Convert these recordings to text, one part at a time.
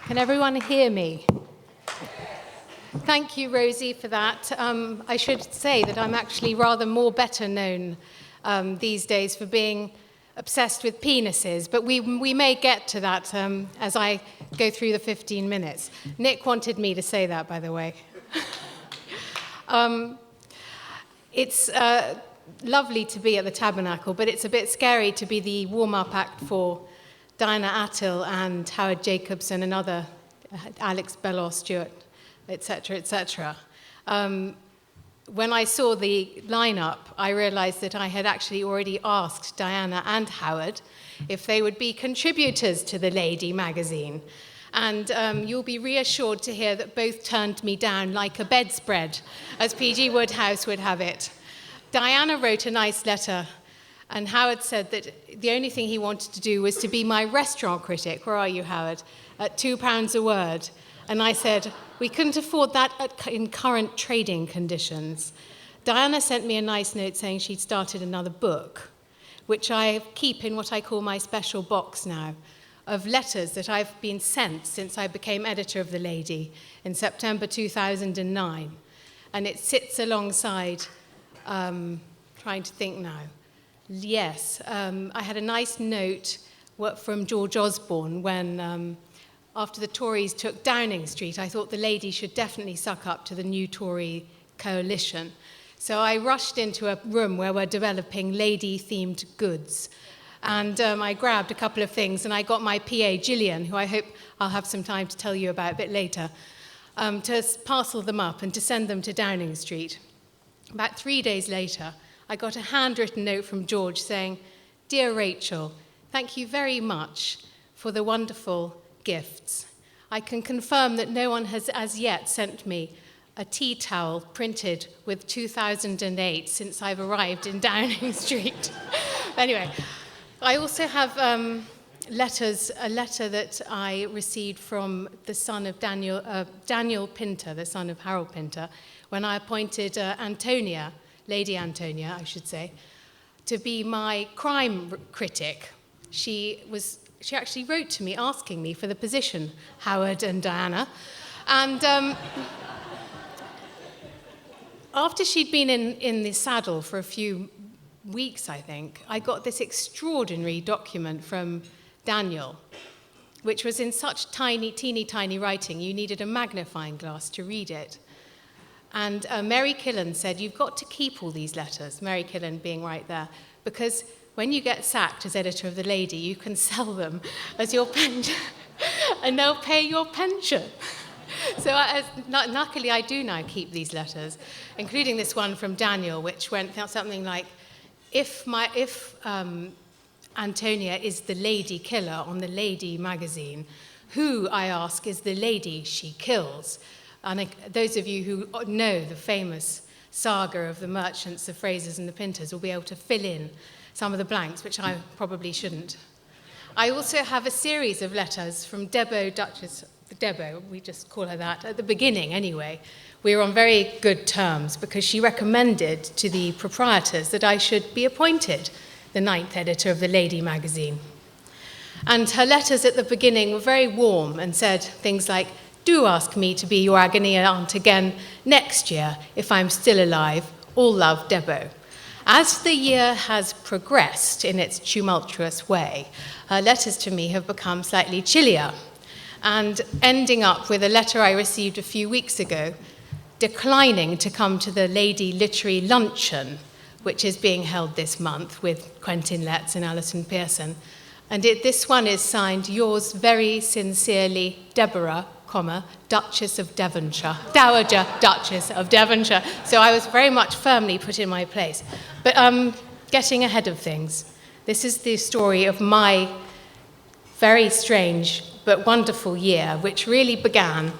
Can everyone hear me? Thank you, Rosie, for that. I should say that I'm actually rather more better known these days for being obsessed with penises, but we may get to that as I go through the 15 minutes. Nick wanted me to say that, by the way. It's lovely to be at the Tabernacle, but it's a bit scary to be the warm-up act for Diana Attill and Howard Jacobson and other, Alex Bellow Stewart, etc., etc. When I saw the lineup, I realized that I had actually already asked Diana and Howard if they would be contributors to the Lady magazine. And you'll be reassured to hear that both turned me down like a bedspread, as P.G. Wodehouse would have it. Diana wrote a nice letter, and Howard said that the only thing he wanted to do was to be my restaurant critic. Where are you, Howard? At £2 a word. And I said, we couldn't afford that in current trading conditions. Diana sent me a nice note saying she'd started another book, which I keep in what I call my special box now, of letters that I've been sent since I became editor of The Lady in September 2009. And it sits alongside, trying to think now. Yes, I had a nice note from George Osborne when, after the Tories took Downing Street, I thought The Lady should definitely suck up to the new Tory coalition. So I rushed into a room where we're developing lady-themed goods. And I grabbed a couple of things, and I got my PA, Gillian, who I hope I'll have some time to tell you about a bit later, to parcel them up and to send them to Downing Street. About 3 days later, I got a handwritten note from George saying, "Dear Rachel, thank you very much for the wonderful gifts. I can confirm that no one has as yet sent me a tea towel printed with 2008 since I've arrived in Downing Street." Anyway, I also have a letter that I received from the son of Daniel Pinter, the son of Harold Pinter, when I appointed Antonia, Lady Antonia, I should say, to be my crime critic. She actually wrote to me asking me for the position, Howard and Diana. And after she'd been in the saddle for a few weeks, I think, I got this extraordinary document from Daniel, which was in such teeny tiny writing, you needed a magnifying glass to read it. And Mary Killen said, "You've got to keep all these letters," Mary Killen being right there, "because when you get sacked as editor of The Lady, you can sell them as your pension, and they'll pay your pension." So luckily, I do now keep these letters, including this one from Daniel, which went something like, if Antonia is the lady killer on The Lady magazine, who, I ask, is the lady she kills? And those of you who know the famous saga of the merchants, the Frasers and the Pinters, will be able to fill in some of the blanks, which I probably shouldn't. I also have a series of letters from Debo, Duchess, Debo, we just call her that, at the beginning anyway. We were on very good terms because she recommended to the proprietors that I should be appointed the 9th editor of The Lady magazine. And her letters at the beginning were very warm and said things like, "Do ask me to be your agony aunt again next year if I'm still alive. All love, Debo." As the year has progressed in its tumultuous way, her letters to me have become slightly chillier, and ending up with a letter I received a few weeks ago declining to come to the Lady Literary Luncheon, which is being held this month with Quentin Letts and Alison Pearson. And this one is signed, "Yours very sincerely, Deborah, Duchess of Devonshire, Dowager Duchess of Devonshire." So I was very much firmly put in my place. But getting ahead of things, this is the story of my very strange but wonderful year, which really began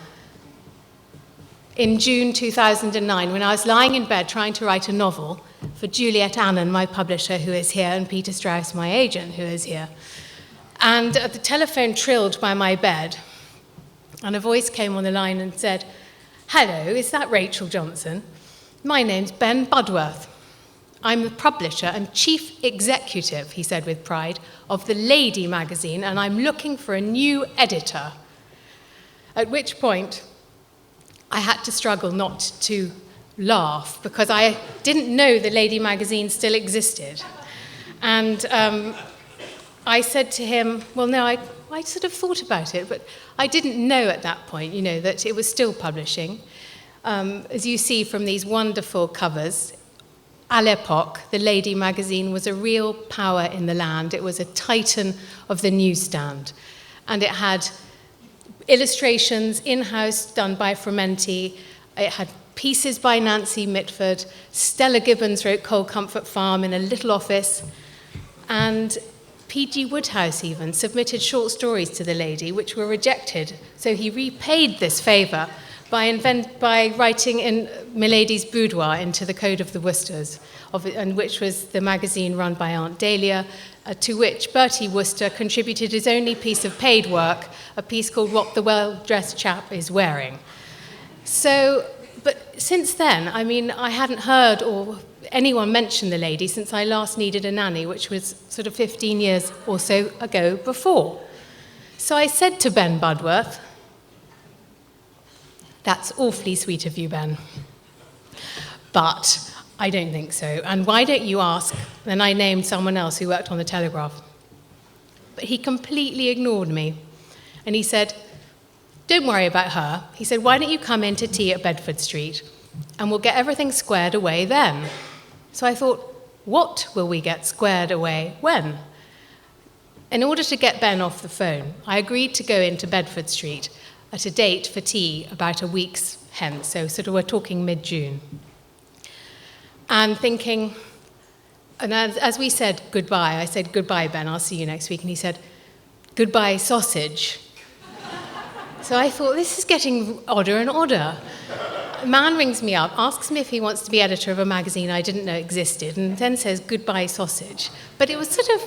in June 2009, when I was lying in bed trying to write a novel for Juliet Annan, my publisher, who is here, and Peter Strauss, my agent, who is here. And the telephone trilled by my bed, and a voice came on the line and said, "Hello, is that Rachel Johnson? My name's Ben Budworth. I'm the publisher and chief executive," he said with pride, "of The Lady magazine, and I'm looking for a new editor." At which point, I had to struggle not to laugh because I didn't know the Lady magazine still existed. And I said to him, well, no, I sort of thought about it, but I didn't know at that point, that it was still publishing. As you see from these wonderful covers, à l'époque, the Lady magazine was a real power in the land. It was a titan of the newsstand. And it had illustrations in-house done by Frumenti. It had pieces by Nancy Mitford. Stella Gibbons wrote Cold Comfort Farm in a little office. And P.G. Wodehouse even submitted short stories to the Lady, which were rejected. So he repaid this favour by writing in Milady's boudoir into the Code of the Worcesters, and which was the magazine run by Aunt Dahlia, to which Bertie Wooster contributed his only piece of paid work, a piece called What the Well-Dressed Chap is Wearing. So, but since then, I hadn't heard or anyone mention the Lady since I last needed a nanny, which was sort of 15 years or so ago before. So I said to Ben Budworth, "That's awfully sweet of you, Ben. But I don't think so. And why don't you ask?" Then I named someone else who worked on the Telegraph. But he completely ignored me. And he said, "Don't worry about her." He said, "Why don't you come in to tea at Bedford Street and we'll get everything squared away then." So I thought, what will we get squared away when? In order to get Ben off the phone, I agreed to go into Bedford Street at a date for tea about a week's hence, so sort of we're talking mid-June. And thinking, and as we said goodbye, I said, "Goodbye, Ben, I'll see you next week." And he said, "Goodbye, sausage." So I thought, this is getting odder and odder. A man rings me up, asks me if he wants to be editor of a magazine I didn't know existed, and then says, "Goodbye, sausage." But it was sort of,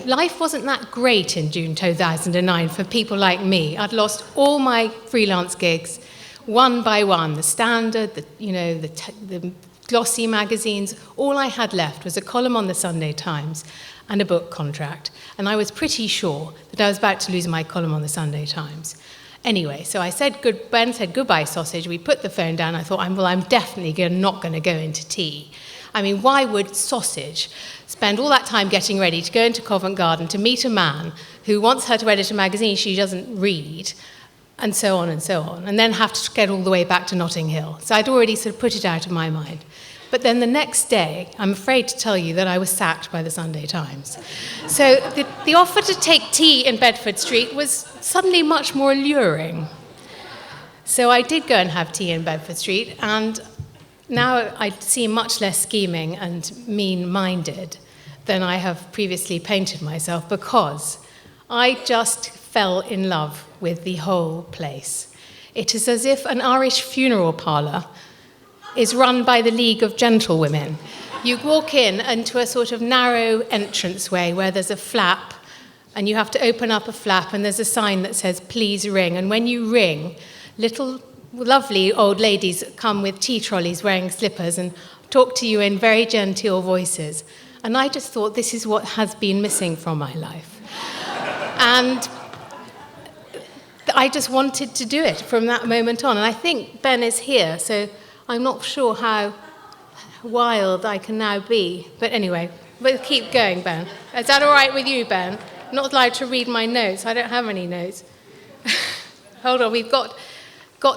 life wasn't that great in June 2009 for people like me. I'd lost all my freelance gigs, one by one, the Standard, the glossy magazines. All I had left was a column on the Sunday Times and a book contract. And I was pretty sure that I was about to lose my column on the Sunday Times. Anyway, so I said, Ben said, "Goodbye, sausage." We put the phone down. I thought, I'm definitely not going to go into tea. Why would sausage spend all that time getting ready to go into Covent Garden to meet a man who wants her to edit a magazine she doesn't read, and so on, and then have to get all the way back to Notting Hill? So I'd already sort of put it out of my mind. But then the next day, I'm afraid to tell you that I was sacked by the Sunday Times. So the offer to take tea in Bedford Street was suddenly much more alluring. So I did go and have tea in Bedford Street, and now I seem much less scheming and mean-minded than I have previously painted myself, because I just fell in love with the whole place. It is as if an Irish funeral parlour is run by the League of Gentlewomen. You walk in into a sort of narrow entranceway where there's a flap, and you have to open up a flap, and there's a sign that says, "Please ring." And when you ring, little lovely old ladies come with tea trolleys wearing slippers and talk to you in very genteel voices. And I just thought, this is what has been missing from my life. And I just wanted to do it from that moment on. And I think Ben is here, so I'm not sure how wild I can now be. But anyway, we'll keep going, Ben. Is that all right with you, Ben? I'm not allowed to read my notes. I don't have any notes. Hold on, we've got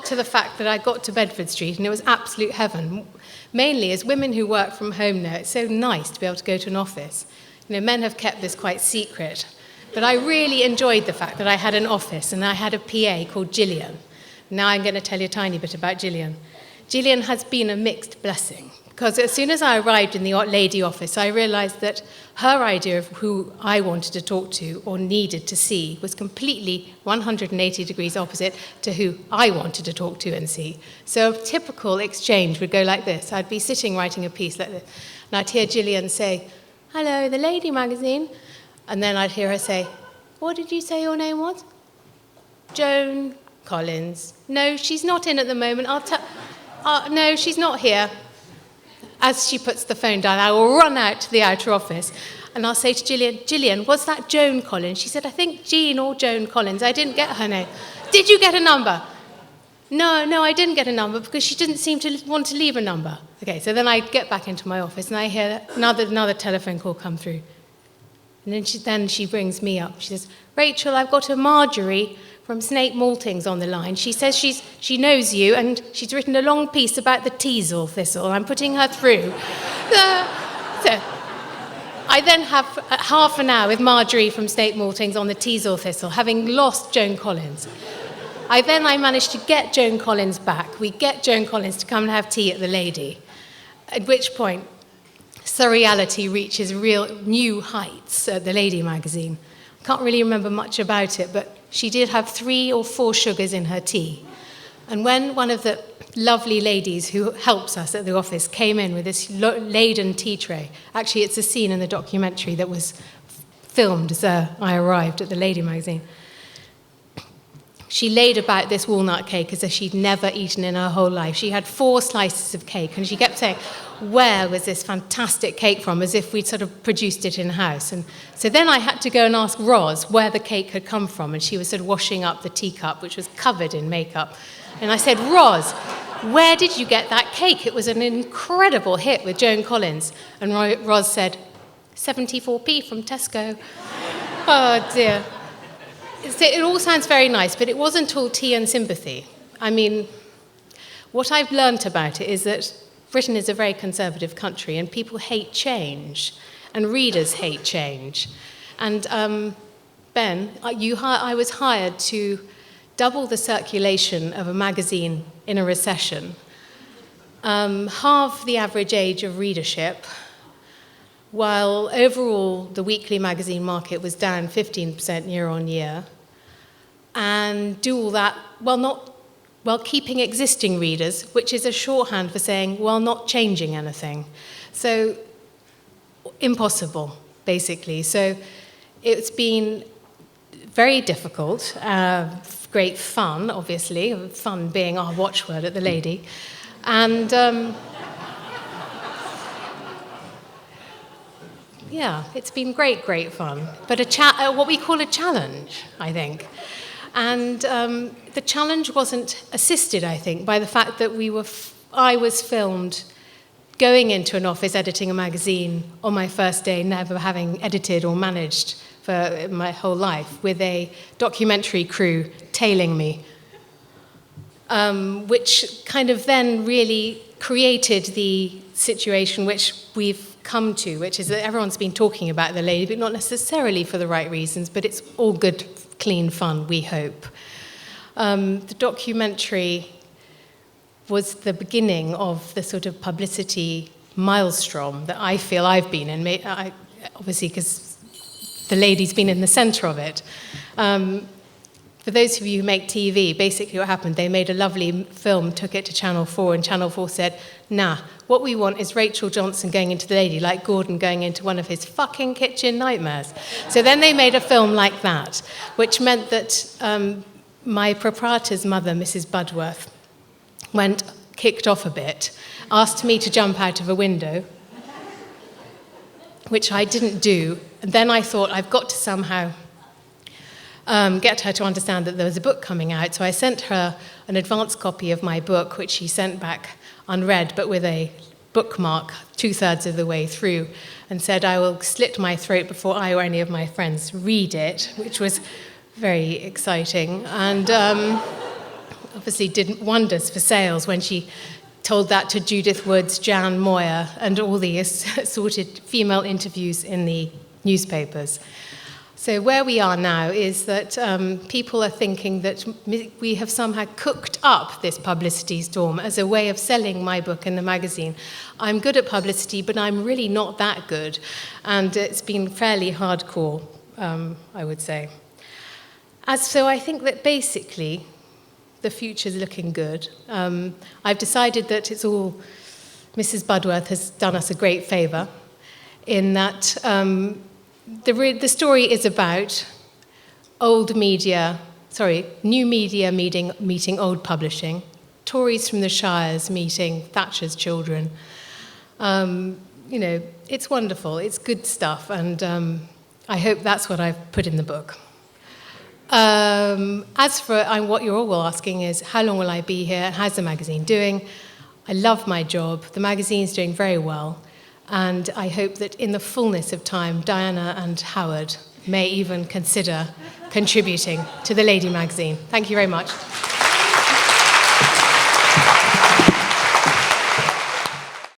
to the fact that I got to Bedford Street, and it was absolute heaven. Mainly as women who work from home now, it's so nice to be able to go to an office. Men have kept this quite secret. But I really enjoyed the fact that I had an office, and I had a PA called Gillian. Now I'm going to tell you a tiny bit about Gillian. Gillian has been a mixed blessing, because as soon as I arrived in the lady office, I realised that her idea of who I wanted to talk to or needed to see was completely 180 degrees opposite to who I wanted to talk to and see. So a typical exchange would go like this. I'd be sitting writing a piece like this, and I'd hear Gillian say, "Hello, the Lady magazine." And then I'd hear her say, "What did you say your name was?" "Joan Collins." "No, she's not in at the moment. No, she's not here." As she puts the phone down, I will run out to the outer office, and I'll say to Gillian, "Gillian, was that Joan Collins?" She said, "I think Jean or Joan Collins. I didn't get her name." Did you get a number? No, I didn't get a number because she didn't seem to want to leave a number. Okay, so then I get back into my office and I hear another telephone call come through. And then she brings me up. She says, Rachel, I've got a Marjorie from Snape Maltings on the line. She says she knows you and she's written a long piece about the teasel thistle. I'm putting her through. So I then have half an hour with Marjorie from Snape Maltings on the teasel thistle, having lost Joan Collins. I managed to get Joan Collins back. We get Joan Collins to come and have tea at the Lady, at which point surreality reaches real new heights at the Lady magazine. I can't really remember much about it, but she did have 3 or 4 sugars in her tea. And when one of the lovely ladies who helps us at the office came in with this laden tea tray, actually it's a scene in the documentary that was filmed as I arrived at the Lady magazine. She laid about this walnut cake as if she'd never eaten in her whole life. She had 4 slices of cake, and she kept saying, where was this fantastic cake from, as if we'd sort of produced it in-house. And so then I had to go and ask Roz where the cake had come from, and she was sort of washing up the teacup, which was covered in makeup. And I said, Roz, where did you get that cake? It was an incredible hit with Joan Collins. And Roz said, 74p from Tesco. Oh, dear. It all sounds very nice, but it wasn't all tea and sympathy. I mean, what I've learnt about it is that Britain is a very conservative country, and people hate change, and readers hate change. And Ben, I was hired to double the circulation of a magazine in a recession, halve the average age of readership, while overall the weekly magazine market was down 15% year on year, and do all that while keeping existing readers, which is a shorthand for saying, while not changing anything. So, impossible, basically. So, it's been very difficult, great fun, obviously, fun being our watchword at the Lady, and yeah, it's been great fun, but what we call a challenge, I think. And the challenge wasn't assisted, I think, by the fact that I was filmed going into an office editing a magazine on my first day, never having edited or managed for my whole life, with a documentary crew tailing me, which kind of then really created the situation which we've come to, which is that everyone's been talking about the Lady, but not necessarily for the right reasons, but it's all good, clean fun, we hope. The documentary was the beginning of the sort of publicity maelstrom that I feel I've been in, obviously because the Lady's been in the centre of it. For those of you who make TV, basically what happened, they made a lovely film, took it to Channel 4, and Channel 4 said, nah, what we want is Rachel Johnson going into the Lady, like Gordon going into one of his fucking kitchen nightmares. So then they made a film like that, which meant that my proprietor's mother, Mrs. Budworth, kicked off a bit, asked me to jump out of a window, which I didn't do. And then I thought, I've got to somehow get her to understand that there was a book coming out. So I sent her an advance copy of my book, which she sent back unread, but with a bookmark 2/3 of the way through, and said, I will slit my throat before I or any of my friends read it, which was very exciting. And obviously did wonders for sales when she told that to Judith Woods, Jan Moyer, and all the assorted female interviews in the newspapers. So where we are now is that people are thinking that we have somehow cooked up this publicity storm as a way of selling my book in the magazine. I'm good at publicity, but I'm really not that good. And it's been fairly hardcore, I would say. So I think that basically the future's looking good. I've decided that it's all... Mrs. Budworth has done us a great favour in that... The story is about new media meeting old publishing, Tories from the Shires meeting Thatcher's children. It's wonderful, it's good stuff, and I hope that's what I've put in the book. As for what you're all asking is, how long will I be here? How's the magazine doing? I love my job. The magazine's doing very well. And I hope that in the fullness of time, Diana and Howard may even consider contributing to the Lady magazine. Thank you very much.